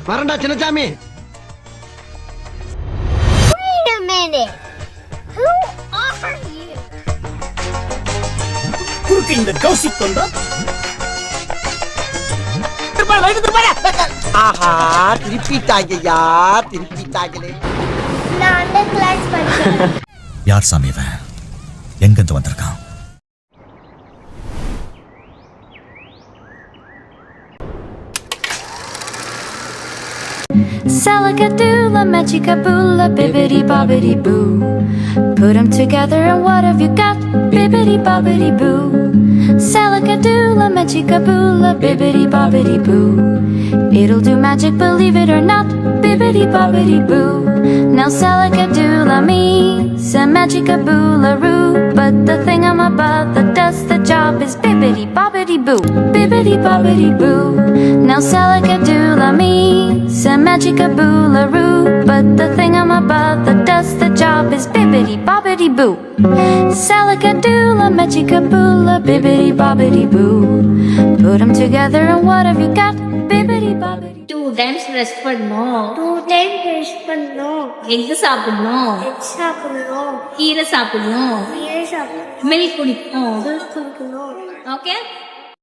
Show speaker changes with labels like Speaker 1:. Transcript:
Speaker 1: வரண்டா Chinnasamy.
Speaker 2: Wait a minute. Who are you?
Speaker 3: குறுக்கு இந்த கௌசிக் கொண்டா.
Speaker 1: ஆஹா திருப்பிட்டாங்கய்யா திருப்பிட்டாங்களே.
Speaker 2: நான் அந்த கிளாஸ் படிக்கிறேன்.
Speaker 4: யார் சாமி இவன்? எங்கிருந்து வந்திருக்கான்?
Speaker 5: Salakadoola, magicaboola, bibbidi bobbidi boo. Put them together and what have you got? Bibbidi bobbidi boo. Salakadoola, magicaboola, bibbidi bobbidi boo. It'll do magic, believe it or not. Bibbidi bobbidi boo. Now salakadoola means a magicaboola roo. But the thing I'm about that does the job is bibbidi bobbidi boo. Bibbidi bobbidi boo. Now salakadoola means a magicaboola roo. But the thing I'm about that does the job is bibbidi bobbidi boo. Salakadoola, magicaboola, bibbidi bobbidi boo. Put them together and what have you got? Bibbidi bobbidi.
Speaker 6: 2 times brush பண்ணணும்.
Speaker 2: 2 times brush பண்ணணும்.
Speaker 6: Egg சாப்பிடணும்.
Speaker 2: Egg சாப்பிடணும்.
Speaker 6: கீரை சாப்பிடணும்.
Speaker 2: கீரை சாப்பிடணும்.
Speaker 6: Milk குடிக்கணும்.
Speaker 2: Milk குடிக்கணும்.
Speaker 6: ஓகே